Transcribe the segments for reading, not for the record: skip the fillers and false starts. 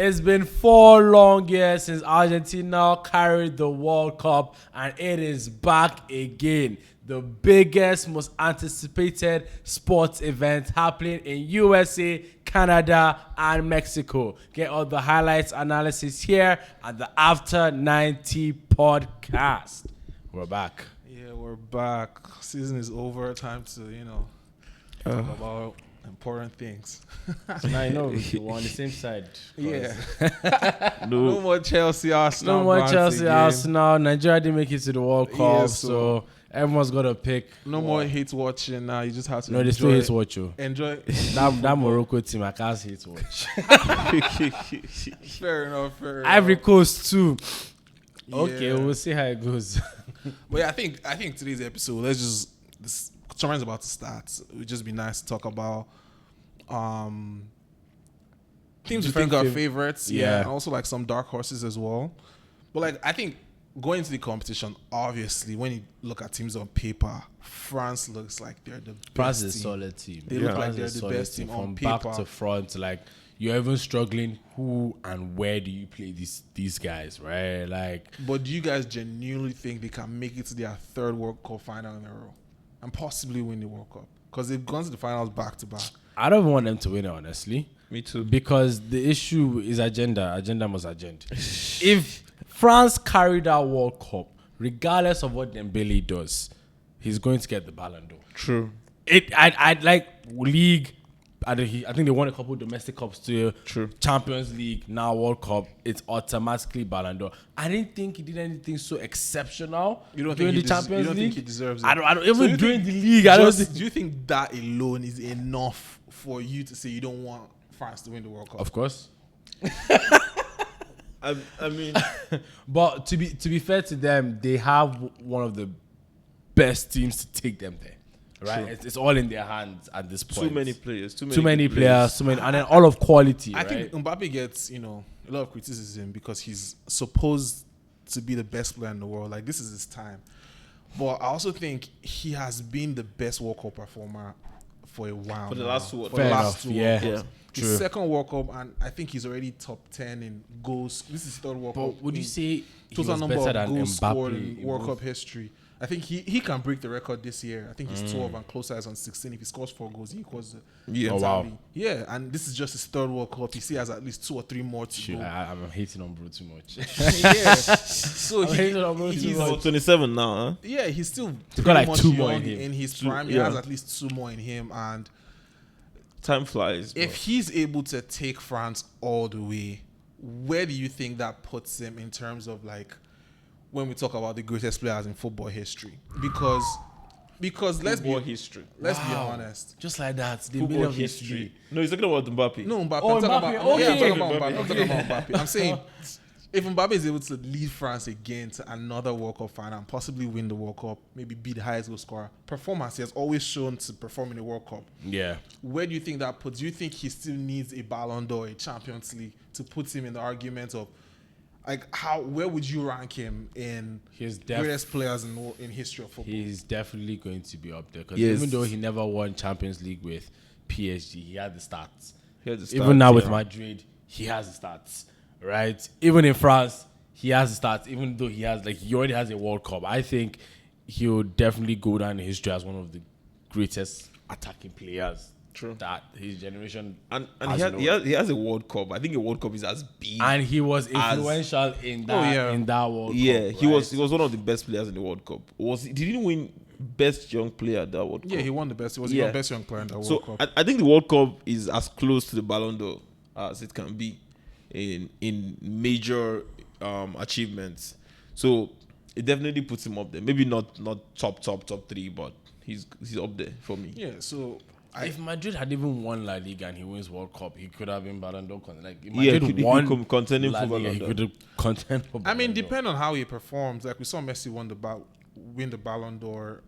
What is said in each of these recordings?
It's been 4 long years since Argentina carried the World Cup, and it is back again. The biggest, most anticipated sports event happening in USA, Canada, and Mexico. Get all the highlights analysis here at the After 90 podcast. We're back. Yeah, we're back. Season is over. Time to, talk about important things. Now I know we're on the same side. Yeah. No more Chelsea, Arsenal. No more Chelsea, again. Arsenal. Nigeria didn't make it to the World Cup, Yeah, so everyone's got to pick. No more hate watching now. You just have to No, they still hate watch you. Enjoy. that Morocco team, I can't hate watch. Fair enough. Ivory Coast too. Yeah. Okay, we'll see how it goes. But yeah, I think today's episode, this tournament's about to start. It would just be nice to talk about teams we think are favorites. Yeah. And also like some dark horses as well. But like I think going into the competition, obviously, when you look at teams on paper, France looks like they're the France best is a team. solid team. They look like they're the best team on from paper. back to front. Like you're even struggling. Who and where do you play these guys? Right? Like, but do you guys genuinely think they can make it to their third World Cup final in a row and possibly win the World Cup? Because they've gone to the finals back to back. I don't want them to win it, honestly. Me too. Because the issue is agenda. Agenda must agenda. If France carried our World Cup, regardless of what Dembélé does, he's going to get the Ballon d'Or. True. I'd like league. I think they won a couple of domestic cups too. True. Champions League, now World Cup. It's automatically Ballon d'Or. I didn't think he did anything so exceptional during the Champions you don't League. think he deserves it? I don't So even you during think the league. I don't think. Do you think that alone is enough for you to say you don't want France to win the World Cup? Of course. I mean, But to be fair to them, they have one of the best teams to take them there. Right? It's all in their hands at this point. too many players, too many players, and then all of quality. I right? think Mbappé gets, a lot of criticism because he's supposed to be the best player in the world. Like, this is his time. But I also think he has been the best World Cup performer for a while. For the now. last two. For the last two yeah. World Cups. True. His second World Cup, and I think he's already top 10 in goals. This is his third World Cup. But would you say he total was number better of than goals scored Mbappé in World Cup history? I think he can break the record this year. I think he's 12 and closer is on 16. If he scores 4 goals, he equals Yeah. Oh, wow. Yeah, and this is just his third World Cup. He still has at least 2 or 3 more to Shoot, go. I'm hating on Bruno too much. Yeah. So I'm hating on Bruno too he's much. 27 now, huh? yeah, he's still got pretty like much 2 more young in him. in his prime. He has at least 2 more in him, and Time flies. if he's able to take France all the way, where do you think that puts him in terms of like when we talk about the greatest players in football history? Because let's be history. be honest. Just like that. The Football middle of history. No, he's talking about Mbappé. No, Mbappé. Oh, I'm talking Mbappé. about, yeah, I'm Okay. talking about Mbappé. I'm talking about Mbappé. I'm saying if Mbappé is able to lead France again to another World Cup final and possibly win the World Cup, maybe be the highest goal scorer, performance, he has always shown to perform in the World Cup. Yeah. Where do you think that puts? Do you think he still needs a Ballon d'Or, a Champions League to put him in the argument of like where would you rank him in He's greatest players in history of football? He's definitely going to be up there because Yes. even though he never won Champions League with PSG, he had the stats. He has the Even stats, now with yeah. Madrid, he has the stats, right? Even in France, he has the stats. Even though he already has a World Cup, I think he'll definitely go down in history as one of the greatest attacking players. True. That his generation And has known. he has a World Cup. I think a World Cup is as big. And he was influential in that World Cup. Yeah, he right? was one of the best players in the World Cup. Did he win best young player at that World Cup? Yeah, he won the best. He was Yeah. the best young player in that World So Cup. I think the World Cup is as close to the Ballon d'Or as it can be in major achievements. So it definitely puts him up there. Maybe not top 3, but he's up there for me. Yeah, so If Madrid had even won La Liga and he wins World Cup, he could have been Ballon d'Or. Like, if Yeah, Madrid he could won contending La for Liga, Ballon he d'Or. could have contend for I Ballon mean, d'Or. depending on how he performs, like we saw Messi win the Ballon d'Or.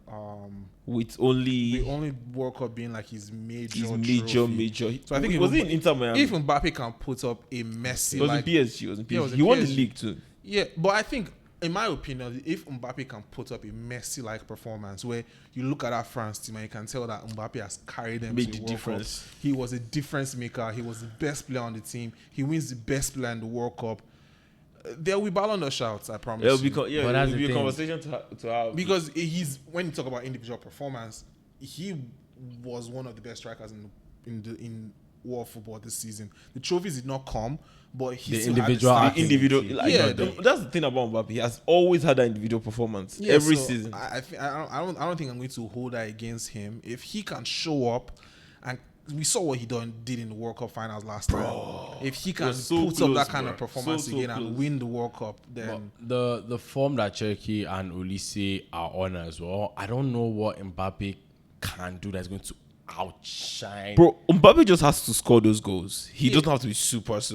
With The only only World Cup being like his major. major. trophy. So I think it was in Inter Miami. If Mbappe can put up a Messi, It was like in PSG. It was in Yeah, it PSG. was in He won the PSG. league too. yeah, but I think in my opinion, if Mbappe can put up a Messi-like performance where you look at that France team and you can tell that Mbappe has carried them Made to the the World difference. Cup. He was a difference maker. He was the best player on the team. He wins the best player in the World Cup. There will be Ballon d'Or shouts, I promise It'll you. be, But it'll that's be the a thing. conversation to have. Because when you talk about individual performance, he was one of the best strikers in world football this season. The trophies did not come, but he The still had individual the acting. star. individual, Yeah, like, yeah, that's the thing about Mbappe. He has always had that individual performance Yeah, every so season. I don't think I'm going to hold that against him. If he can show up, and we saw what he did in the World Cup finals last time. If he can was so put close, up that kind bro. of performance So again close. and win the World Cup, then The form that Cherki and Olise are on as well, I don't know what Mbappe can do that's going to outshine. Bro, Mbappe just has to score those goals. He doesn't have to be super. He's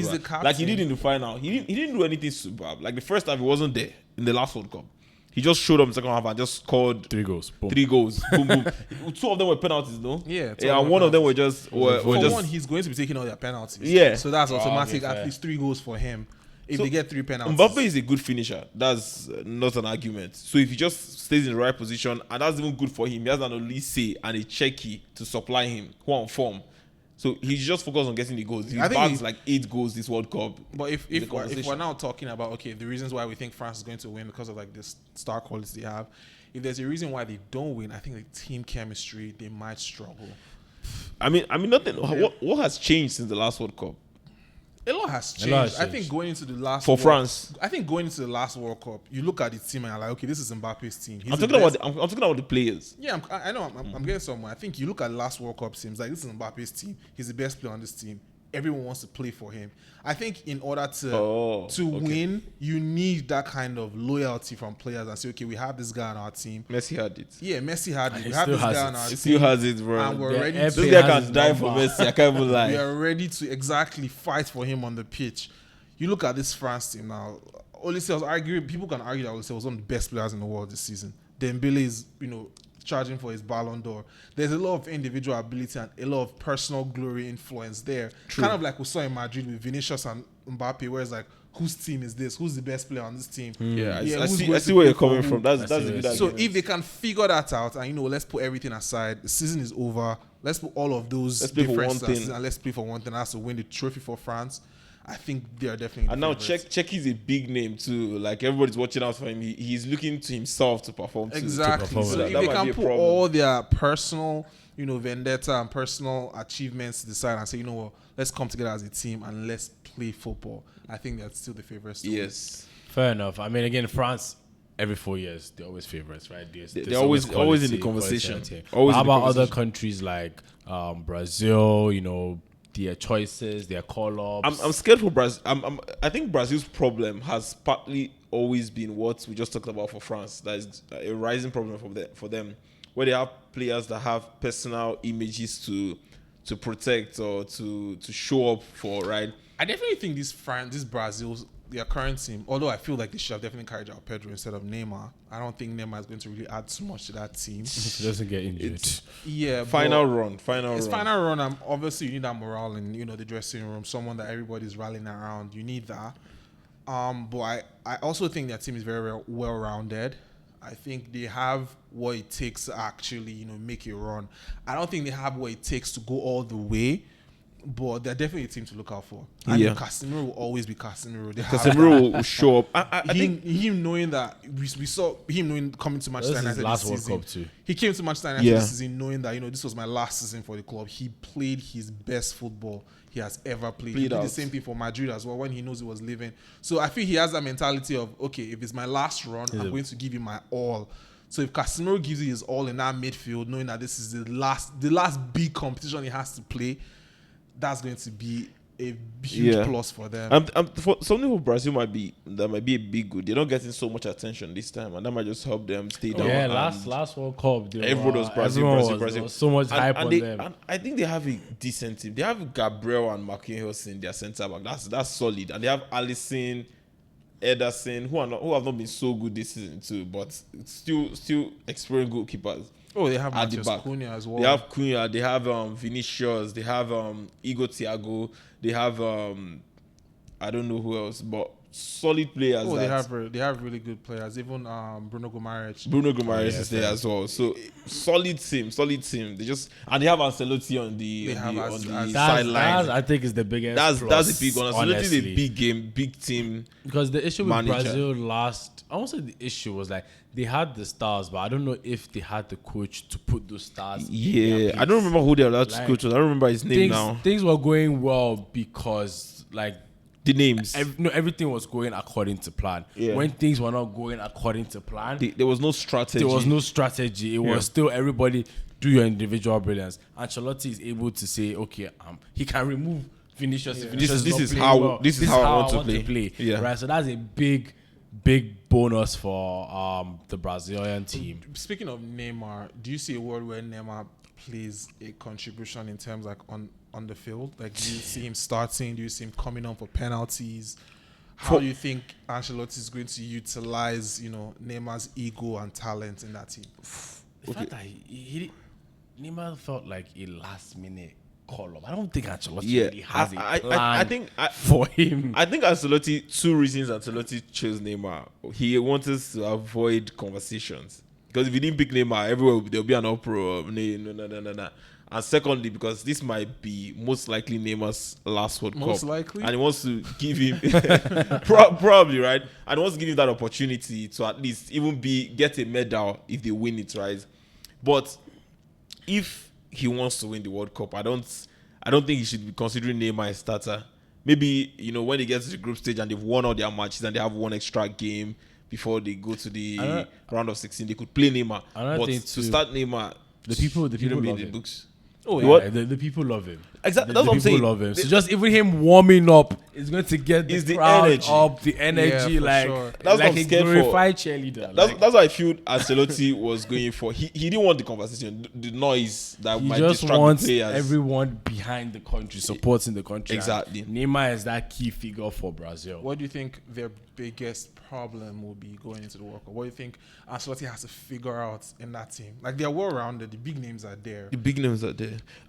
the captain. Like he did in the final. He didn't do anything superb. Like the first time he wasn't there in the last World Cup. He just showed up in the second half and just scored 3 goals. Boom. 3 goals. Boom, boom. 2 of them were penalties, no? Yeah, 2 Yeah, of and them one were of them were penalties. just for just one, he's going to be taking all their penalties. Yeah. So that's automatic. okay, At fair. least 3 goals for him. If So, they get 3 penalties. Mbappe is a good finisher. That's not an argument. So if he just stays in the right position, and that's even good for him, he has an Olise and a Cherki to supply him who are on form. So he's just focused on getting the goals. He I think bags he- like 8 goals this World Cup. But if in the we're conversation. now talking about, okay, the reasons why we think France is going to win because of like this star quality they have, if there's a reason why they don't win, I think the team chemistry, they might struggle. I mean nothing. What has changed since the last World Cup? A lot has changed. lot has I think changed. going into the last For France. I think going into the last World Cup, you look at the team and you're like, okay, this is Mbappe's team. He's I'm the talking best- about I'm talking about the players. Yeah, I know. I'm getting somewhere. I think you look at the last World Cup teams, like this is Mbappe's team. He's the best player on this team. Everyone wants to play for him. I think in order to win, you need that kind of loyalty from players and say, okay, we have this guy on our team. Messi had it. Yeah, Messi had it. he We have still this has guy it. on our He team. still has it, bro. And we're The ready FA This to guy has can his die for number. Messi. I can't even we lie. are ready to exactly fight for him on the pitch. You look at this France team now. Olise was arguing. People can argue that Olise was one of the best players in the world this season. Dembélé is, charging for his Ballon d'Or. There's a lot of individual ability and a lot of personal glory influence there. Kind of like we saw in Madrid with Vinícius and Mbappe, where it's like, whose team is this? Who's the best player on this team? Yeah, I who's see going where to you're play for coming who? from. That's I a see good where argument. So if they can figure that out and let's put everything aside, the season is over. Let's put all of those Let's play for differences one thing. aside and let's play for one thing. That's to win the trophy for France. I think they are definitely. And now favorites. Czech is a big name too. Like everybody's watching out for him. He's looking to himself to perform. Exactly. perform. So That if might they be can a put problem. all their personal, vendetta and personal achievements to the side and say, you know what, let's come together as a team and let's play football. I think that's still the favorites. to win. Yes. Fair enough. I mean, again, France, every 4 years, they're always favorites, right? They're always in the conversation. Quality. Always How in the about other conversation. countries like Brazil, their choices, their call-ups? I'm scared for Brazil. I think Brazil's problem has partly always been what we just talked about for France. That is a rising problem for them, where they have players that have personal images to protect or to show up for, right? I definitely think this Brazil, their current team, although I feel like they should have definitely carried out Pedro instead of Neymar. I don't think Neymar is going to really add too much to that team. If he doesn't get injured. Yeah, Final but run. It's Final final run. Obviously, you need that morale in the dressing room, someone that everybody's rallying around. You need that. But I also think their team is very well rounded. I think they have what it takes to actually make a run. I don't think they have what it takes to go all the way, but they're definitely a team to look out for. And Yeah. Casemiro will always be Casemiro. They have Casemiro will show up. I him, think him knowing that we saw him knowing coming to Manchester This is United his last this World season. Cup too. He came to Manchester United Yeah. this season knowing that this was my last season for the club. He played his best football he has ever played. He Played did out. the same thing for Madrid as well when he knows he was leaving. So I feel he has that mentality of, okay, if it's my last run, I'm going to give you my all. So if Casemiro gives you his all in that midfield, knowing that this is the last big competition he has to play, that's going to be a huge Yeah. plus for them. for something for Brazil might be a big good. They're not getting so much attention this time, and that might just help them stay down. Yeah, and last World Cup. everyone was Brazil, everyone Brazil, was- Brazil. there was so much hype on them. And I think they have a decent team. They have Gabriel and Marquinhos in their centre back. That's solid, and they have Alisson, Ederson, who have not been so good this season too, but still experienced goalkeepers. Oh, they have at the Matheus back. Cunha as well. They have Cunha, they have Vinícius, they have Igor Thiago, they have I don't know who else, but solid players. Oh, they have really good players. Even Bruno Guimaraes is there as well. So solid team. They they have Ancelotti on the sideline. I think is the biggest. That's the big one. Ancelotti is a big game, big team. Because the issue with manager. Brazil I won't say the issue was like they had the stars, but I don't know if they had the coach to put those stars. Yeah, I don't remember who they allowed to coach. I don't remember his name now. Things were going well because like the names. Everything was going according to plan. Yeah. When things were not going according to plan, there was no strategy. It was still everybody do your individual brilliance. Ancelotti is able to say, okay, he can remove Vinícius. Yeah. This is how I want to play. Yeah. Right. So that's a big bonus for the Brazilian team. Speaking of Neymar, do you see a world where Neymar plays a contribution in terms like on the field? Like, do you see him starting? Do you see him coming on for penalties? How do you think Ancelotti is going to utilize, Neymar's ego and talent in that team? The fact that Neymar felt like a last minute call up. I don't think Ancelotti really has a plan for him. I think Ancelotti, 2 reasons Ancelotti chose Neymar. He wanted to avoid conversations. Because if he didn't pick Neymar, everywhere there'll be an uproar. No. And secondly, because this might be most likely Neymar's last World Cup. Most likely? And he wants to give him... probably, right? And he wants to give him that opportunity to at least even get a medal if they win it, right? But if he wants to win the World Cup, I don't think he should be considering Neymar a starter. Maybe, when he gets to the group stage and they've won all their matches and they have one extra game before they go to the round of 16, they could play Neymar. But to start Neymar, the people don't love the him. books. Oh yeah, what? The people love him. Exactly, that's what I'm saying. People love him. So just even him warming up is going to get the crowd energy. up, the energy, like sure. That's like what I'm a scared glorified cheerleader. That's what I feel Ancelotti was going for. He didn't want the conversation, the noise that might distract the players. He just wants everyone behind the country, supporting the country. Exactly. And Neymar is that key figure for Brazil. What do you think their biggest problem will be going into the World Cup? What do you think Ancelotti has to figure out in that team? Like, they're well-rounded. The big names are there.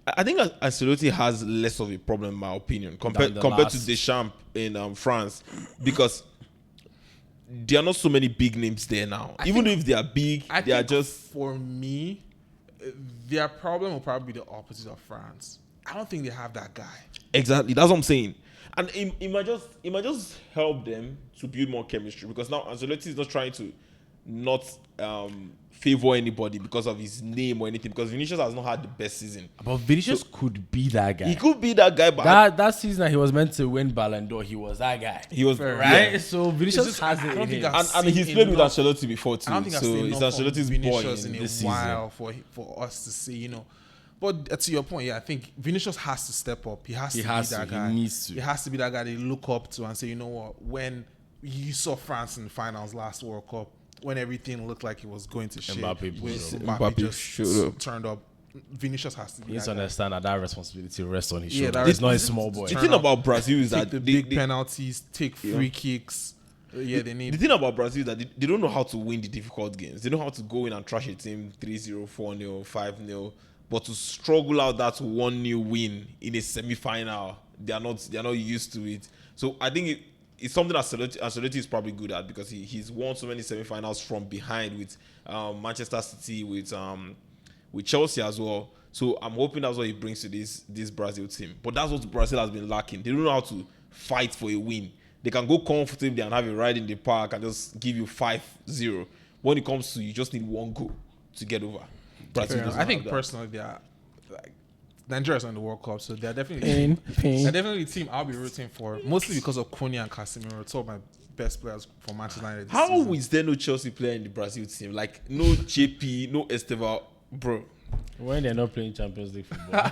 I think Ancelotti has less of a problem, in my opinion, compared to Deschamps in France, because there are not so many big names there now. Even if they are big, they are just... For me, their problem will probably be the opposite of France. I don't think they have that guy. Exactly. That's what I'm saying. And it might just help them to build more chemistry, because now Ancelotti is not trying to not favor anybody because of his name or anything, because Vinícius has not had the best season. But Vinícius could be that guy. He could be that guy, but that season that he was meant to win Ballon d'Or, he was that guy. He was right. Yeah. So Vinícius has it in him. And he's played with Ancelotti before too. I don't think so it's Ancelotti's boy in this a while for us to see, But to your point, I think Vinícius has to step up. He has to be that guy. He needs to. He has to be that guy they look up to and say, you know what, when you saw France in the finals last World Cup, when everything looked like it was going to shit, Mbappé just turned up. Vinícius has to be. He needs to understand that responsibility rests on his shoulder. That he's not a small boy. The thing about Brazil is that the big penalties, take free kicks. They need. The thing about Brazil is that they don't know how to win the difficult games. They know how to go in and trash a team 3-0, 4-0, 5-0. But to struggle out that 1-0 win in a semi-final, they are not used to it. So I think it's something that Ancelotti is probably good at, because he's won so many semi-finals from behind with Manchester City, with Chelsea as well. So I'm hoping that's what he brings to this Brazil team. But that's what Brazil has been lacking. They don't know how to fight for a win. They can go comfortably and have a ride in the park and just give you 5-0. When it comes to, you just need one goal to get over. I think personally, they are like Nigeria's in the World Cup, so they're definitely they're definitely a team I'll be rooting for, mostly because of Cunha and Casemiro, two of my best players for Manchester United. How is there no Chelsea player in the Brazil team? Like, no JP, no Estevao, bro. When they're not playing Champions League football.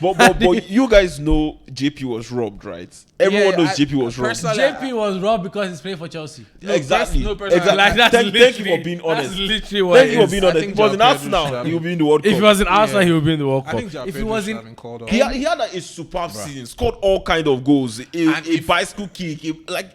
but you guys know JP was robbed, right? Everyone knows JP was robbed. JP was robbed because he's playing for Chelsea. Exactly. Exactly. Like, thank you for being honest. That's literally what Thank you for being honest. If it was in Arsenal, he would be in the World Cup. If he was in Arsenal, he would be in the World Cup. If he was in... He had a superb season. Scored all kind of goals. A bicycle kick.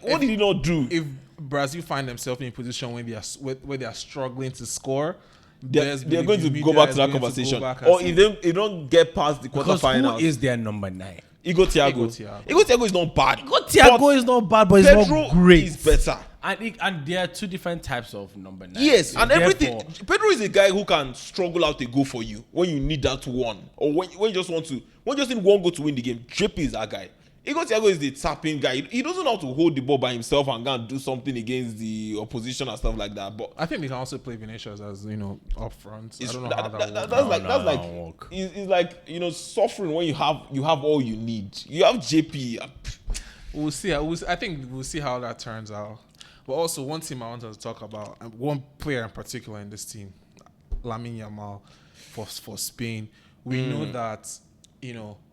What did he not do? If Brazil find themselves in a position where they are struggling to score, they're going to go back to that conversation. Or if they don't get past the quarterfinals. Who is their number 9? Igor Thiago. Igor Thiago is not bad. Igor Thiago is not bad, but it's not great. Is better. And there are two different types of number 9. Yes, and everything. Pedro is a guy who can struggle out a goal for you when you need that one, or when you just need one goal to win the game. JP is that guy. Igor Thiago is the tapping guy. He doesn't know how to hold the ball by himself and go and do something against the opposition and stuff like that. But I think they can also play Vinícius as up front. I don't know how that's like it's like suffering when you have all you need. You have JP. We'll see. I think we'll see how that turns out. But also one team I wanted to talk about, and one player in particular in this team, Lamine Yamal for Spain. We know that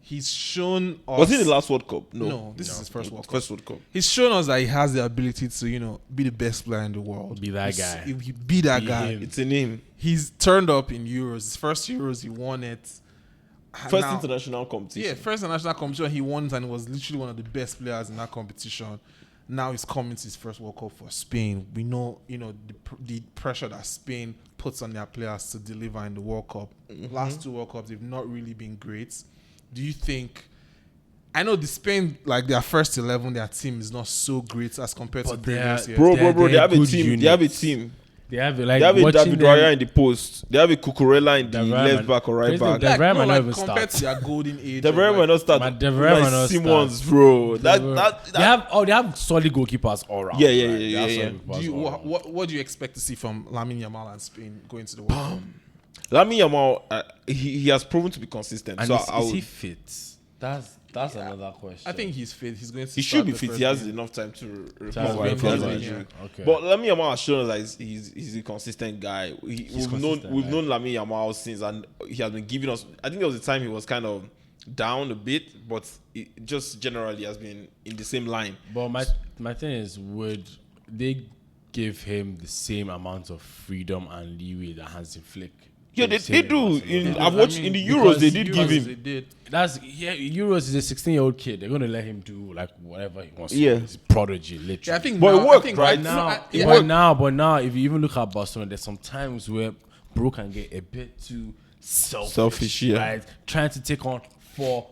he's shown us. Was it the last World Cup? No, this is his first World Cup. First World Cup. He's shown us that he has the ability to, be the best player in the world. Be that guy. Be that guy. Him. It's in him. He's turned up in Euros. His first Euros, he won it. First international competition. Yeah, first international competition, he won it and was literally one of the best players in that competition. Now he's coming to his first World Cup for Spain. We know, the pressure that Spain puts on their players to deliver in the World Cup. Last 2 World Cups, they've not really been great. Do you think? I know the Spain, like their first 11, their team is not so great as compared to previous years. Bro, they have a team. They have a team. They have a David Raya in the post. They have a Cucurella in the left back or right back. Compared to their golden age. The Raya might not start. Simmons, bro. They have solid goalkeepers all around. Yeah. What do you expect to see from Lamine Yamal and Spain going to the World Cup? Lamine Yamal, he has proven to be consistent. And so is he fit? That's another question. I think he's fit. He's going to. He should be fit. He has enough time to recover from the injury. Okay. But Lamine Yamal has shown us that he's a consistent guy. We've known Lamine Yamal since, and he has been giving us. I think there was a time he was kind of down a bit, but it just generally has been in the same line. But my thing is, would they give him the same amount of freedom and leeway that Hansi Flick? Yeah, they do. I've watched in the Euros. They did give him. They did. Euros is a 16-year-old kid. They're gonna let him do like whatever he wants. Yeah, he's a prodigy, literally. Yeah, I think. But now, it worked, I think right? But now, if you even look at Barcelona, there's some times where Bro can get a bit too selfish, right? Trying to take on 4-5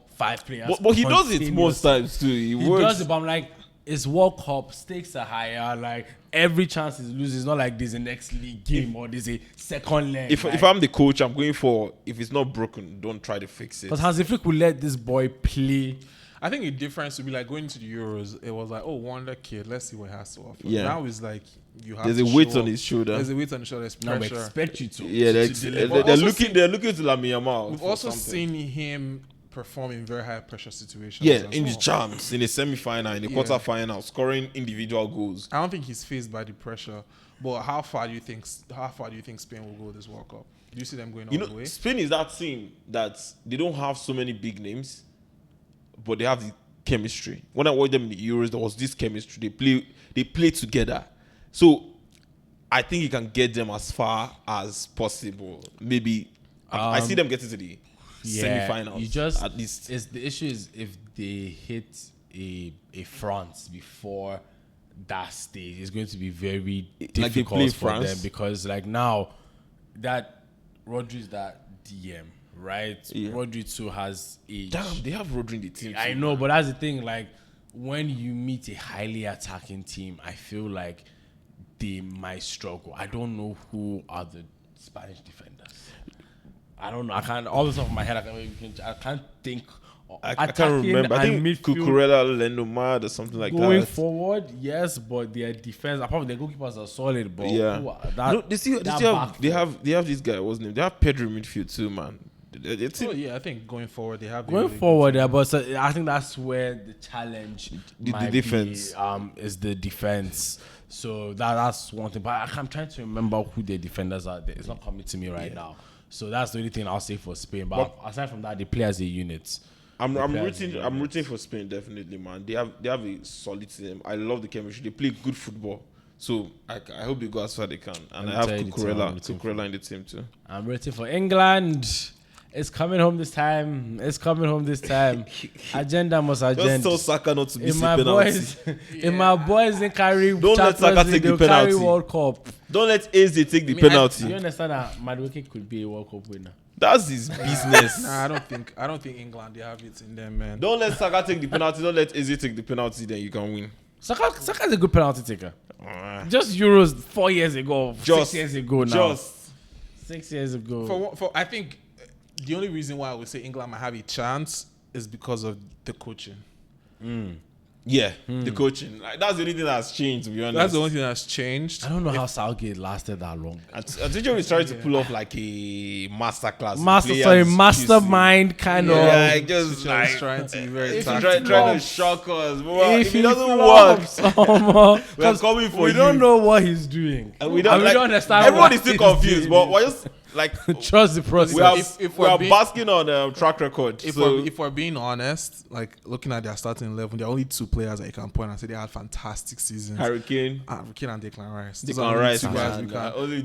players. But he does it most times too. He works. Does it, but I'm like, it's World Cup, stakes are higher. Like every chance is losing. It's not like there's a next league game or there's a second leg. If I'm the coach, I'm going for, if it's not broken, don't try to fix it. Because Hansi Flick will let this boy play. I think the difference would be like going to the Euros. It was like, oh, wonder kid. Let's see what he has to offer. Yeah. Now it's like you have. There's a weight on his shoulder. There's a weight on his shoulder. There's pressure. Now we expect you to. Yeah, they're looking to Lamine Yamal. We've also seen him perform in very high pressure situations. Yeah, in the champs, in the semi-final, in the quarter-final, scoring individual goals. I don't think he's faced by the pressure. But how far do you think Spain will go this World Cup? Do you see them going all the way? Spain is that team that they don't have so many big names, but they have the chemistry. When I watched them in the Euros, there was this chemistry. They play together. So I think he can get them as far as possible. Maybe I see them getting to the semi-finals. At least. The issue is if they hit a France before that stage, it's going to be very difficult for them, because like now that Rodri's that DM, right? Yeah. Rodri too has age. Damn, they have Rodri in the team. I know, but that's the thing. Like when you meet a highly attacking team, I feel like they might struggle. I don't know who are the Spanish defenders. I don't know. I can't. All the top of my head, I can't think. I can't remember. I think Cucurella, Lendomar, or something like that. Going forward, yes, but their defense, apart from their goalkeepers, are solid. But they have this guy. What's his name? They have Pedro midfield too, man. I think going forward they have. But I think that's where the challenge, the defense, is the defense. So that's one thing. But I'm trying to remember who their defenders are. It's not coming to me right now. So that's the only thing I'll say for Spain. But aside from that, they play as a unit. I'm rooting for Spain, definitely, man. They have a solid team. I love the chemistry. They play good football. So I hope they go as far as they can. And I have Cucurella in the team too. I'm rooting for England. It's coming home this time. Agenda must agenda. Just tell Saka not to miss the penalty. If my boys didn't carry Don't let Saka take the penalty. World Cup. Don't let Eze take the penalty. You understand that Madueke could be a World Cup winner? That's his business. Nah, I don't think England they have it in them, man. Don't let Saka take the penalty. Don't let Eze take the penalty. Then you can win. Saka's a good penalty taker. Just Euros 4 years ago, 6 years ago now. Just 6 years ago. For I think the only reason why I would say England might have a chance is because of the coaching. the coaching. Like, that's the only thing that's changed, to be honest. That's the only thing that's changed. I don't know how Southgate lasted that long. I think he's trying to pull off like a masterclass. Mastermind kind of. Yeah, like just Like, like trying to be very trying to tactical. shock us. If If it doesn't work, we are coming for we you. don't know what he's doing. And we don't, we like, don't understand. Everyone what is still he's confused, doing. but we're just like Trust the process. we are, if we are we're being- basking on track record. If we're being honest, like looking at their starting 11, there are only two players that you can point and say they had fantastic seasons. Hurricane, Harry Kane and Declan Rice. Those Declan are only Rice, two guys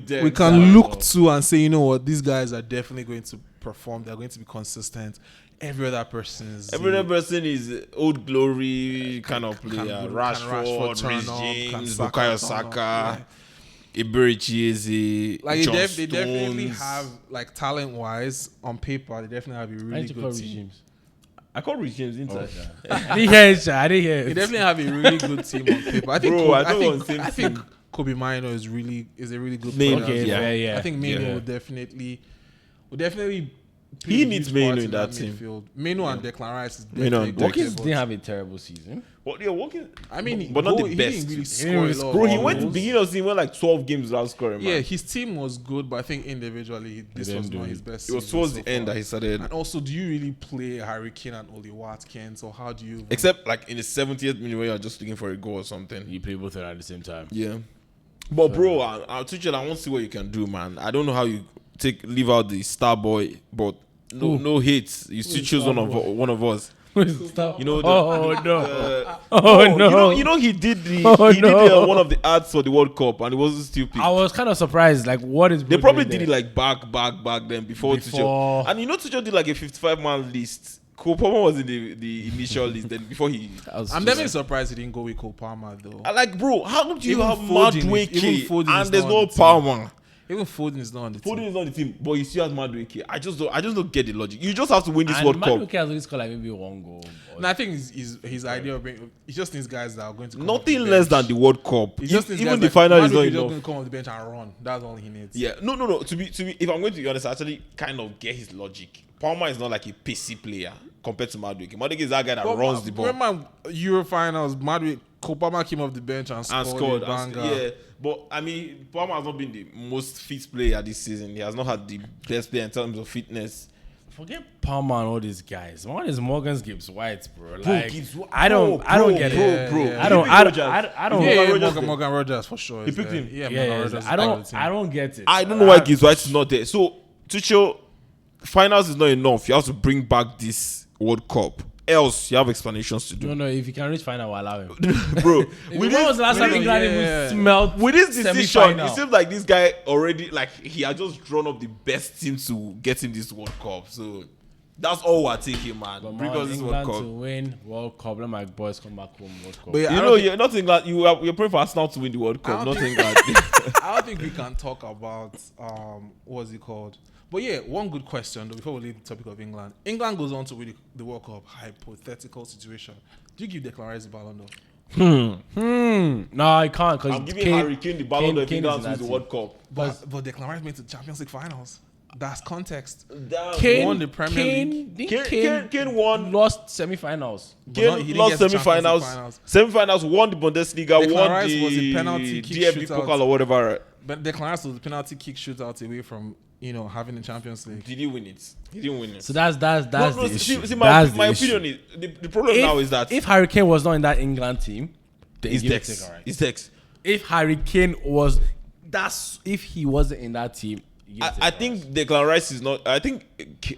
man, we can look to and say, you know what, these guys are definitely going to perform. They're going to be consistent. Every other person is old glory kind of player. can Rashford, turn Reece up, James, can Saka Bukayo turn up, Saka, Iberichi Eze, Like John they definitely Stones. have, like, talent wise on paper, they definitely have a really good team. I call Reece James inside. I didn't hear it. I didn't hear They it. definitely have a really good team on paper. I think Bro, I thought it was same I think team. Kobe Mino is a really good Maino, player. Okay, as well. yeah. I think Mino Yeah. will definitely play He a needs huge Maino part in that team. midfield. Mino and Declan Rice is Maino definitely and good Watkins players. didn't have a terrible season. What you're working? I mean, but not the he best. didn't really He score didn't a really lot. Bro, he of went goals. beginning of season, went like 12 games without scoring. Yeah, Man. his team was good, but I think individually this didn't was do not it. his best. It was season towards so the end far. that he started. And also, do you really play Harry Kane and Oli Watkins, or how do you? Except like in the 70th minute where you're just looking for a goal or something. You play both of them at the same time. Yeah. But bro, I'll teach you. I want to see what you can do, man. I don't know how you leave out the star boy, but no hits. You still choose one of us. You know. You know he did one of the ads for the World Cup and it wasn't stupid. I was kind of surprised. Like, what is They Bruno probably doing did it there? like back then before Tuchel. And you know Tuchel did like a 55-man list. Cole Palmer was in the initial list then before he. I'm definitely surprised he didn't go with Cole Palmer though. I like, bro, how do you Even have Foden Madueke Foden and is there's not no on the team. Palmer? Even Foden is not on the team. Foden is on the team, but you still have Madueke. I just don't get the logic. You just have to win this World Cup. Madueke has only scored like maybe one goal. And I think his idea of bringing, he just needs guys that are going to come off Nothing the less bench. than the World Cup. He just needs Even guys the like final is Madueke not just enough. going to come off the bench and run. That's all he needs. Yeah, no. To be, if I'm going to be honest, I actually kind of get his logic. Palmer is not like a pacey player compared to Madueke. Madueke is that guy that runs the ball Remember Euro finals, Cole Palmer came off the bench and scored. Yeah, but I mean, Palmer has not been the most fit player this season. He has not had the best player in terms of fitness. Forget Palmer and all these guys. One is Morgan's Gibbs White, bro. Bro, Like, Gibbs- I don't get it. bro. Yeah. I don't. Yeah, Morgan Rogers for sure. He picked him. Yeah, Yeah, Morgan Rogers. I don't get it. I don't know why Gibbs White is not there. So Tuchel, finals is not enough. You have to bring back this World Cup. Else, you have explanations to do. No. If he can reach final, we'll allow him. Bro, When was the last time England even smelled with this decision, semi-final? it seems like this guy already, like, he had just drawn up the best team to get him this World Cup. So that's all we're taking, man. But Bring man, us this England World to Cup. win World Cup. Let my boys come back home. World Cup. But yeah, You know, you're not England. You're praying for Arsenal to win the World Cup, not England. I don't think we can talk about what's it called. But yeah, one good question though before we leave the topic of England. England goes on to win the World Cup. Hypothetical situation. Do you give Declan Rice the Ballon d'Or? No, I can't because I'm giving Harry Kane the Ballon d'Or if England wins the World Cup. But Declan Rice made it to Champions League finals. That's context. Kane won the Premier League. Kane won. Lost semi-finals. But not- he Kane didn't lost get to Champions League semi-finals. Semi-finals, won the Bundesliga, Declan won Rice was a the penalty kick DFB shootout. Pokal or whatever. But Declan Rice was the penalty kick shootout away from having the Champions League. Did he win it? He didn't win it. So that's the issue. See, That's my the issue. opinion is the problem now is that if Harry Kane was not in that England team, then it's give it Dex. to Declan Rice. It's Dex. If Harry Kane was, if he wasn't in that team, you give it to I Declan think Rice. Declan Rice is not. I think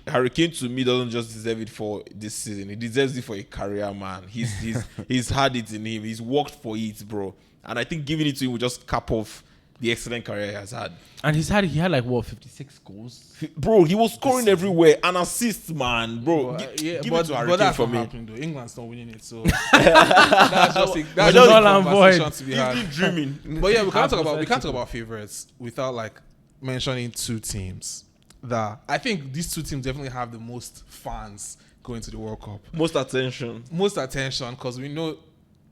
Harry Kane to me doesn't just deserve it for this season. He deserves it for a career, man. He's had it in him. He's worked for it, bro. And I think giving it to him will just cap off the excellent career he has had. And he had like what 56 goals. Bro, he was scoring everywhere and assists, man. Bro, give it to Harry Kane that's for not me. happening though. England's not winning it, so that's just a just conversation null and void. to be He's had. been dreaming. But yeah, we can't talk about favorites without like mentioning two teams. that I think these two teams definitely have the most fans going to the World Cup. Most attention. Most attention, because we know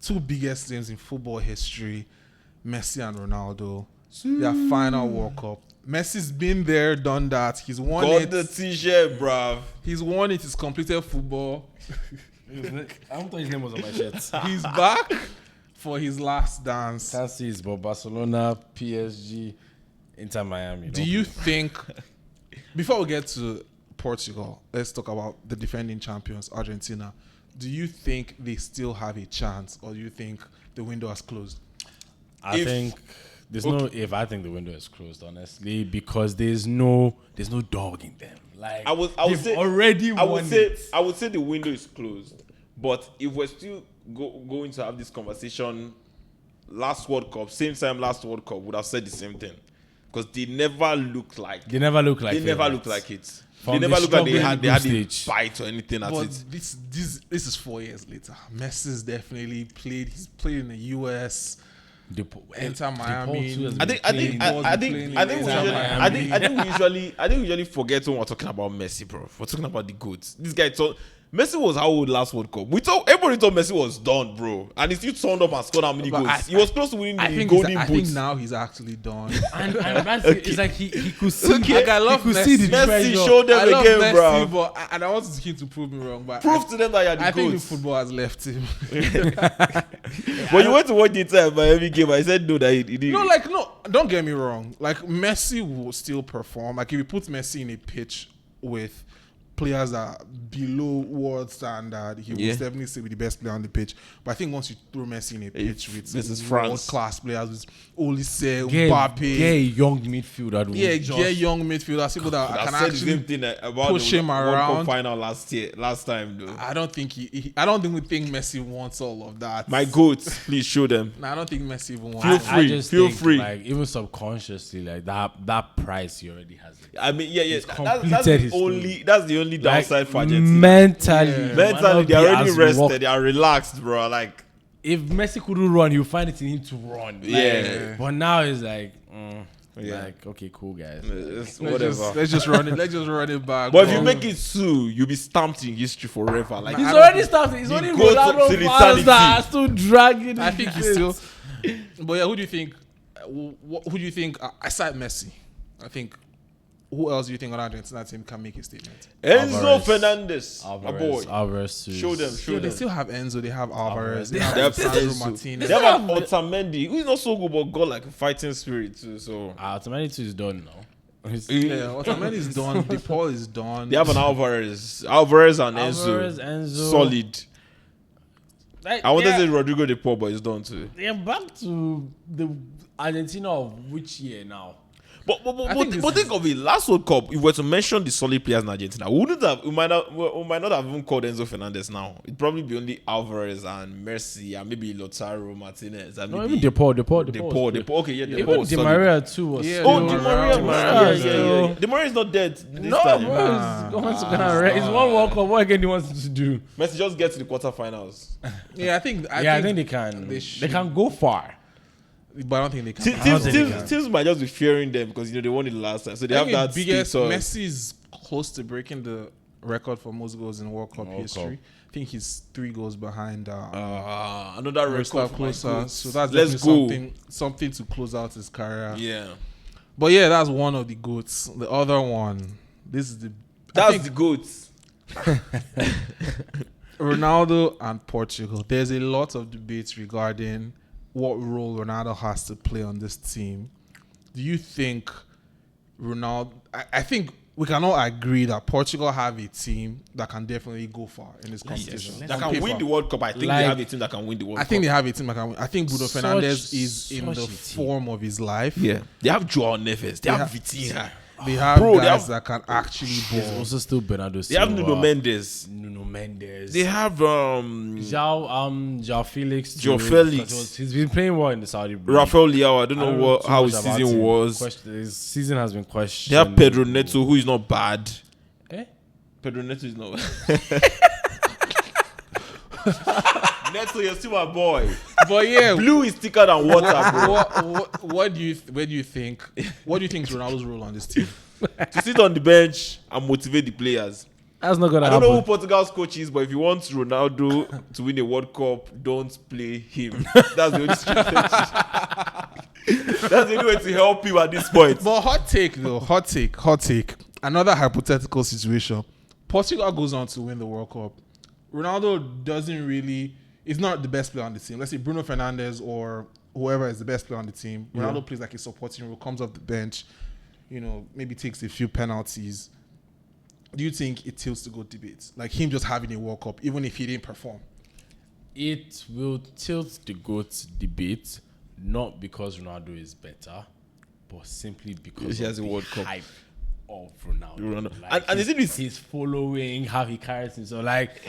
two biggest names in football history, Messi and Ronaldo. Their final World Cup. Messi's been there, done that. He's won Got it. the t-shirt, bruv. He's won it. He's completed football. I don't thought his name was on my shirt. He's back for his last dance. Can't see it's but Barcelona, PSG, Inter Miami. Do you think, before we get to Portugal, let's talk about the defending champions, Argentina. Do you think they still have a chance, or do you think the window has closed? I think there's no if. I think the window is closed, honestly, because there's no dog in them. Like I would say already. I would say the window is closed. But if we're still going to have this conversation, last World Cup, same time last World Cup, would have said the same thing, because they never looked like it. They never looked like it. From They never the looked like they struggling had group a stage. bite or anything at But it. this is 4 years later. Messi's definitely played. He's played in the US. Enter Miami. I think we usually forget when we're talking about Messi, bro. We're talking about the GOAT. This guy Messi was how old last World Cup? Everybody thought Messi was done, bro. And he still turned up and scored how many goals? He was close to winning the Golden Boot. I think now he's actually done. and it's like he could see. Okay. Like, I love he could Messi. see the Messi treasure. showed them again, Messi, bro. but I want him to prove me wrong. But Prove to them that you're the I think the GOAT. football has left him. When you went to watch the entire Miami game, I said no that he didn't. No, don't get me wrong. Like, Messi will still perform. Like, if you put Messi in a pitch with players that are below world standard, he will definitely still be the best player on the pitch. But I think once you throw Messi in a pitch with world-class players, with Olise, Mbappé, Get a young midfielder. get young midfielders, people that can said the actually same thing about push the him World Cup around. final last time, though. I don't think I don't think we think Messi wants all of that. My GOAT, please show them. I don't think Messi even wants. Feel free. Like, even subconsciously, like that price he already has. I mean, that's completed his the only downside for Argentina. Mentally, Mentally, they're already rested. They are relaxed, bro. Like, if Messi couldn't run, you find it in him to run. Yeah. But now it's like, like, okay, cool, guys. Whatever. Let's just run it. Let's just run it back. But if you make it two, you'll be stamped in history forever. Like, He's already started. He's only go to Ronaldo eternity. fans that are still dragging. I think he's still. But yeah, who do you think? Who do you think aside Messi? I think. Who else do you think on Argentina team can make a statement? Enzo Fernandes, my boy. Alvarez too. Show them. They still have Enzo. They have Alvarez. They They have have Sandro Enzo. Martinez. They have Otamendi, who is not so good, but got like a fighting spirit too. So Otamendi too is done now. Yeah, Otamendi is done. DePaul is done. they have an Alvarez and Enzo. Solid. Like, I wanted to say Rodrigo De Paul, but it's done too. They're back to the Argentina of which year now? But think of it. Last World Cup, if we were to mention the solid players in Argentina, we might not have even called Enzo Fernandez now. It'd probably be only Alvarez and Messi and maybe Lautaro Martinez. And No, maybe even De Paul. Okay, yeah, De Paul. Even Di Maria too was. Yeah, Oh, Di Di Maria. Maria. Yeah. Di Maria is not dead this No, time. bro, he's going to gonna rest. It's one World Cup. What again he wants to do? Messi just get to the quarterfinals. Yeah, I think they can. They can go far. But I don't think they can. Teams might just be fearing them because they won it last time, so they have that biggest. status. Messi is close to breaking the record for most goals in World Cup history. I think he's 3 goals behind. Another record for closer. So that's Let's go. something to close out his career. Yeah, But yeah, that's one of the goats. The other one, this is the the GOAT. Ronaldo and Portugal. There's a lot of debates regarding what role Ronaldo has to play on this team. Do you think Ronaldo? I think we can all agree that Portugal have a team that can definitely go far in this competition. That can win the World Cup. I think they have a team that can win the World Cup. I think they have a team that can win. I think Bruno Fernandes is in the a team. form of his life. Yeah, they have Joao Neves. They have Vitinha. They have Bro, guys that can actually There's ball. also still Bernardo They have Silva. Nuno Mendes. They They have Joao Felix. Joao too, Felix. because he's been playing well in the Saudi League. Rafael Leao. I don't know know how too his much about season him. was. His season has been questioned. They have Pedro Neto, who is not bad. Eh? Pedro Neto is not. Neto, you're still my boy. But yeah, Blue is thicker than water, bro. what do you think? What do you think is Ronaldo's role on this team? to sit on the bench and motivate the players. That's not gonna I happen. don't know who Portugal's coach is, but if you want Ronaldo to win a World Cup, don't play him. That's the only strategy. That's the only way to help him at this point. But hot take though, hot take. Another hypothetical situation. Portugal goes on to win the World Cup. Ronaldo is not the best player on the team. Let's say Bruno Fernandes or whoever is the best player on the team. Ronaldo plays like a supporting role, comes off the bench, maybe takes a few penalties. Do you think it tilts the GOAT debate? Like him just having a World Cup, even if he didn't perform? It will tilt the GOAT debate, not because Ronaldo is better, but simply because He has of a the World Cup. hype of Ronaldo. And the thing is, his following, how he carries himself. Like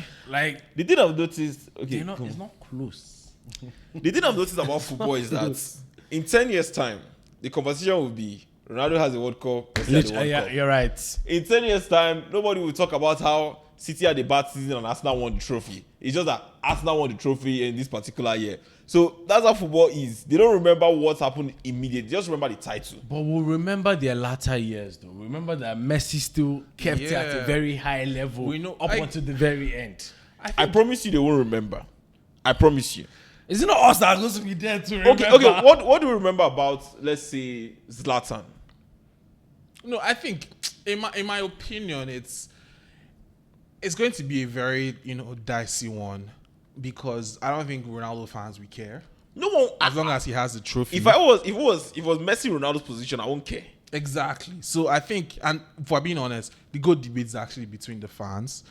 the thing I've noticed, it's not close. the thing I've noticed about football is that in 10 years' time, the conversation will be Ronaldo has a World Cup. Messi has a World Cup. You're right. In 10 years' time, nobody will talk about how City had a bad season and Arsenal won the trophy. It's just that Arsenal won the trophy in this particular year. So that's how football is. They don't remember what happened immediately. They just remember the title. But we'll remember their latter years, though. Remember that Messi still kept it at a very high level until the very end. I promise you they won't remember. I promise you. Is it not us that are going to be there to remember? Okay. What do we remember about, let's say, Zlatan? No, I think in my opinion, it's going to be a very dicey one because I don't think Ronaldo fans will care. No one, as long as he has the trophy. If it was Messi Ronaldo's position, I won't care. Exactly. So I think, and for being honest, the GOAT debate is actually between the fans.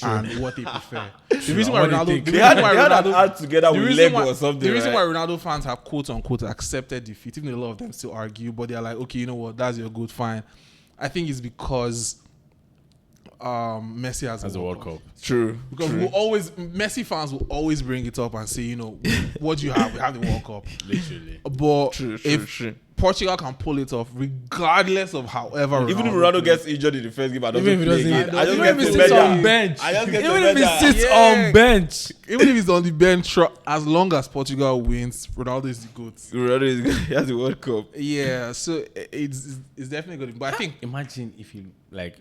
And what they prefer. The reason why Ronaldo they had an ad together with Lego or something. The reason why Ronaldo fans have quote unquote accepted defeat, even though a lot of them still argue, but they're like, okay, you know what, that's your GOAT, fine. I think it's because Messi has a World Cup. True. Because Messi fans will always bring it up and say, what do you have? We have the World Cup. Literally. But if Portugal can pull it off, regardless of however. Even if Ronaldo gets injured in the first game, I don't even play if again. even if he sits on bench, even if he sits on bench, even if he's on the bench, as long as Portugal wins, Ronaldo is the GOAT. He has the World Cup. Yeah, so it's definitely good. But I think imagine if he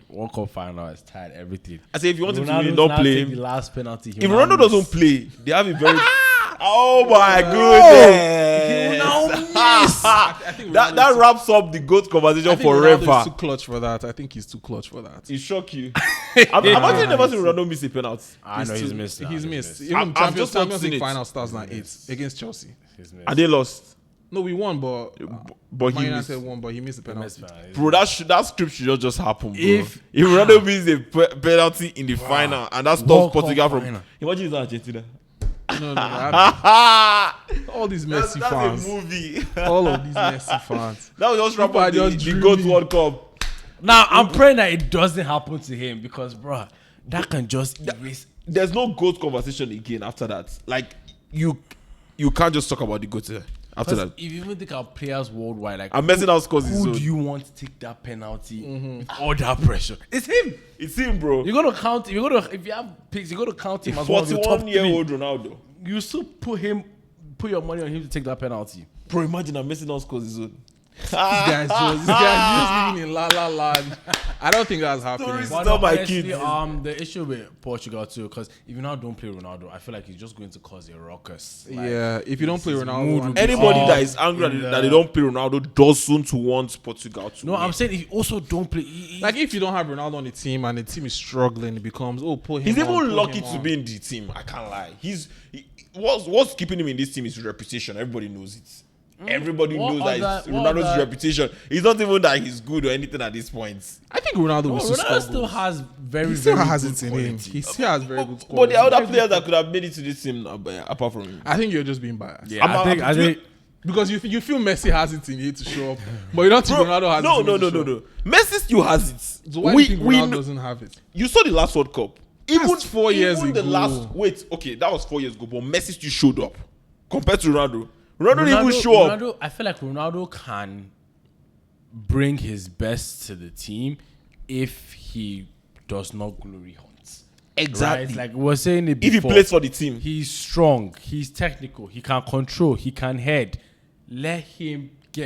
World Cup final is tied everything. I say if you want him to really not play, the last penalty. If Ronaldo doesn't play, they have a very. Oh my goodness! He will now miss. I think that wraps up the GOAT conversation forever. Ronaldo is too clutch for that. I think he's too clutch for that. He shock you. I've actually never seen Ronaldo miss a penalty. I know he's missed. He's missed. Even Champions League final 2008 against Chelsea. And they lost. No, we won, but he United won, but he missed the penalty. Bro, that script should just happen, bro. If Ronaldo misses a penalty in the final and that stops Portugal from... Imagine it's not Argentina. No. All these Messi fans. That's a movie. All of these Messi fans. That was just wrap up the GOAT World Cup. Now, I'm praying that it doesn't happen to him because, bro, that can just erase... There's no GOAT conversation again after that. Like, you can't just talk about the GOAT after that. If you even think of players worldwide, like... I'm messing out scores his Who own. do you want to take that penalty with all that pressure? It's him. It's him, bro. You're gonna count. If you have picks, you're gonna count him as one of the top 41-year-old Ronaldo. You still put your money on him to take that penalty. Bro, imagine I'm messing out scores his own. This guy's just living in la la land. I don't think that's happening. But no, my kids. The issue with Portugal too, because if you now don't play Ronaldo, I feel like he's just going to cause a ruckus. Yeah, if you don't play Ronaldo, anybody that is angry that they don't play Ronaldo doesn't want Portugal to win. I'm saying if you also don't play, like if you don't have Ronaldo on the team and the team is struggling, it becomes put him. He's even lucky to be in the team. I can't lie. What's keeping him in this team is reputation. Everybody knows it. Everybody knows that it's Ronaldo's reputation. It's not even that he's good or anything at this point. I think Ronaldo still has he still has it in him. He still has very good quality. But there are other players that could have made it to this team apart from him. I think you're just being biased. Yeah, I think because you feel Messi has it in you to show up, but you don't think Ronaldo has it. No. Messi still has it. So why do you think Ronaldo doesn't have it? You saw the last World Cup. That's 4 years ago. That was 4 years ago, but Messi still showed up compared to Ronaldo. Ronaldo didn't even show up. I feel like Ronaldo can bring his best to the team if he does not glory hunt. Exactly. Right? Like we were saying it before. If he plays for the team. He's strong. He's technical. He can control. He can head. Let him be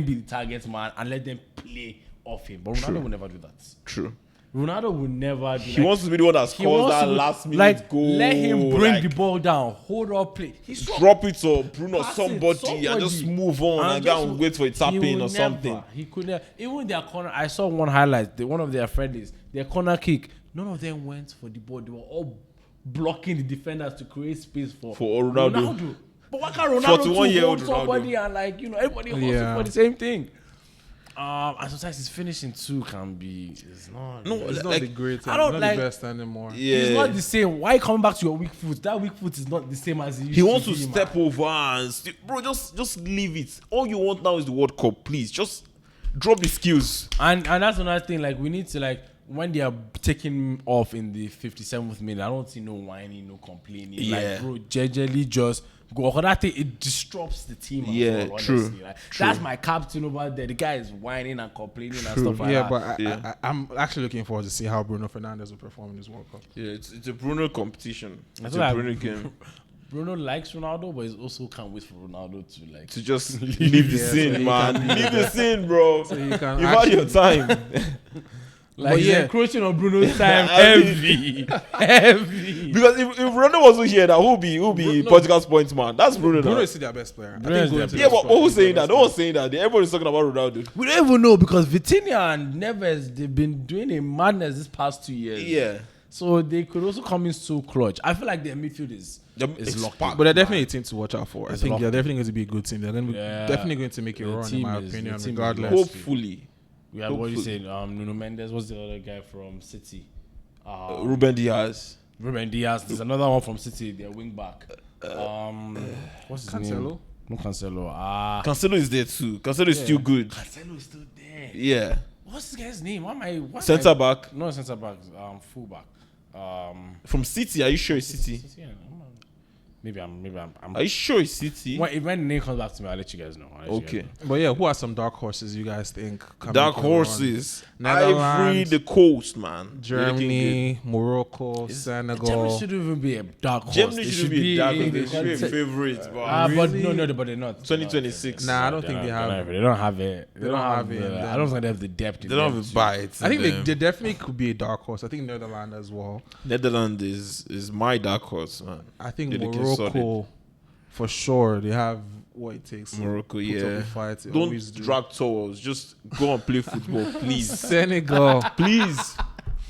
the target man and let them play off him. But Ronaldo will never do that. True. Ronaldo will never do He wants to be the one that scores that last minute goal. Let him bring the ball down, hold up play. Drop it to Bruno, Pass it, somebody, and just move on and go and wait for a tap in or something. He could never. Even their corner, I saw one highlight. One of their friendlies, their corner kick. None of them went for the ball. They were all blocking the defenders to create space for Ronaldo. But why can't Ronaldo 41-year-old hold somebody and everybody hustles for the same thing? And sometimes his finishing too can be. It's not the greatest. I don't not like the best anymore. Yeah. It's not the same. Why coming back to your weak foot? That weak foot is not the same as He wants to step over and bro, just leave it. All you want now is the World Cup, please. Just drop the skills. And that's another thing. Like we need to when they are taking off in the 57th minute, I don't see no whining, no complaining. Yeah. Like bro, generally just go. Cause that thing it disrupts the team. Yeah, as well, true. Honestly. That's my captain over there. The guy is whining and complaining and stuff like Yeah, that. but I'm actually looking forward to see how Bruno Fernandes will perform in this World Cup. Yeah, it's a Bruno competition. It's a like Bruno game. Bruno likes Ronaldo, but he also can't wait for Ronaldo To just leave the scene, man. Leave the scene, bro. So you can You've had your time. Like yeah. encroaching on Bruno's time heavy. Because if Ronaldo wasn't here, that who'll be Portugal's points man. That's Bruno. Bruno now. is still their best player. Bruno is their Yeah, but who's saying that? No one's saying that. Everybody's talking about Ronaldo. We don't even know because Vitinha and Neves, they've been doing a madness this past 2 years. Yeah. So they could also come in so clutch. I feel like their midfield is locked. But they're definitely a team to watch out for. I think locked. they're definitely going to be a good team. They're going to be definitely going to make a run, in my opinion, regardless. Hopefully. We have what you saying? Nuno Mendes. What's the other guy from City? Ruben Diaz. Ruben Diaz. There's another one from City. Their wing back. What's his name? No Cancelo. Cancelo is there too. Cancelo is still good. Cancelo is still there. Yeah. What's this guy's name? Centre back. No, centre back. Full back. From City. Are you sure it's City? Yeah, maybe I'm. Are you sure it's City? When the name comes back to me, I'll let you guys know. Okay. But yeah, who are some dark horses you guys think? Dark horses. Netherlands, Ivory, the coast, man. Germany, Morocco, Senegal. Germany shouldn't even be a dark horse. Germany They should be a dark horse. in They the should be a context- favorite. But no, but they're not. 2026. Nah, I don't think they have. They don't have it. They don't have it. I don't think they have the depth. They don't have a bite. I think they definitely could be a dark horse. I think Netherlands as well. Netherlands is my dark horse, man. I think They look Morocco, solid. for sure, they have what it takes. to Morocco, put up yeah. a fight. They always Don't do. drag towels. Just go and play football, please. Senegal, Please.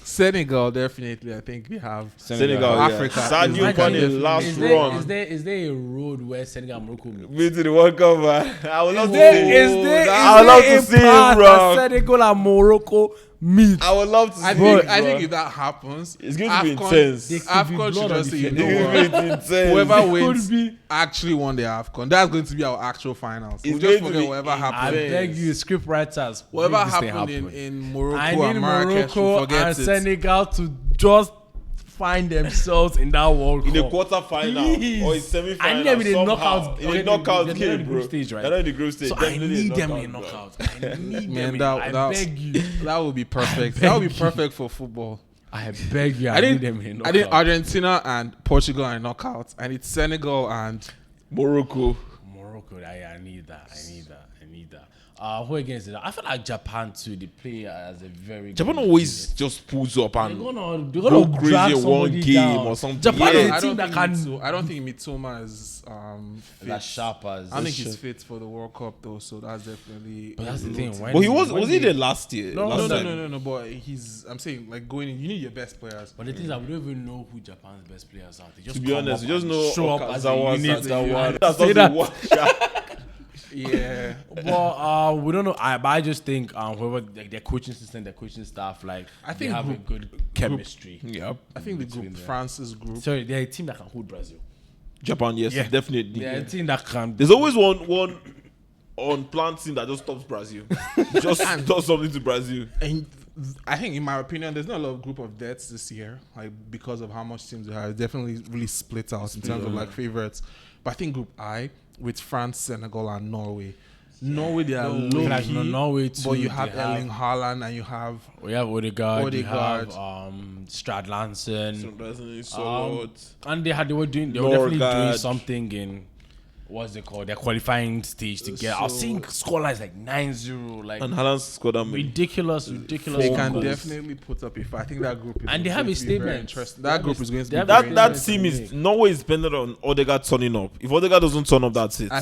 Senegal, definitely. I think we have Senegal, Africa. yeah. Sadio Mane last Is run. there a road where Senegal and Morocco meet? Me to the World Cup, man. I would love to Is see. there I would love to see it, bro. Senegal and Morocco meet. I would love to see I it, think bro. if that happens, It's going to be AFCON intense. They could be AFCON should blood on just the say, you field. know It's what? going to be intense. Whoever It wins could be. actually won the AFCON. That's going to be our actual finals. It's We'll just going to forget be whatever I happened. beg you, script writers. Whatever make this thing happened happen. in Morocco I and need Marrakesh, Morocco forget and it. Senegal to just find themselves in that World Cup. In the quarter-final Please. or in semi-final. I need them in the somehow. knockout. In the knockout They're game, in the bro. group stage, right? They're not in the group stage. So I Definitely need them in a bro. knockout. I need Man, them. I beg you. that would be perfect. That would be perfect for football. I beg you. I I need them in a I did knockout. Argentina and Portugal in knockouts. I need Senegal and Morocco. Morocco, I need that. Who against it? I feel like Japan too. They play as a very Japan good always team. just pulls up They're and gonna go crazy drag in one somebody game down. or something. Japan Yeah. is a I team don't that think can. I don't think Mitoma is fit. That sharp as. I don't think he's fit for the World Cup though, so that's definitely. But that's the thing. But he was he there last year? No, last time? No. But I'm saying like going in. You need your best players. But the thing is, I don't even know who Japan's best players are. They just To be come honest, up we just and know show up as a Okazawa, unit. Sadawa. That's That's that. what Yeah. But we don't know. But I just think whoever their coaching system, their coaching staff, like I think they have group- a good chemistry. Yep. I think the Between group, them. France's group. Sorry, they're a team that can hold Brazil. Japan, yes, Yeah. definitely. They're a team that can. There's always one unplanned team that just stops Brazil. Just does something to Brazil. And I think, in my opinion, there's not a lot of group of deaths this year, like because of how much teams they have. It's definitely really split out in terms of like favorites. But I think Group I with France, Senegal, and Norway. Norway, they are low like key, Norway too. but you have they Erling Haaland and you have We have Odegaard. We Odegaard. have Stradlansen. So Brazil is solid. And they were definitely doing Norgard. something in what's it called? Their qualifying stage to get. I was seeing scorelines like 9-0, like And Haaland scored that many. ridiculous. They can goals. definitely put up a fight. I think that group is And they have going a to be very statement. interesting. That group is going to be have very That interesting team to is make. Norway is dependent on Odegaard turning up. If Odegaard doesn't turn up, that's it. I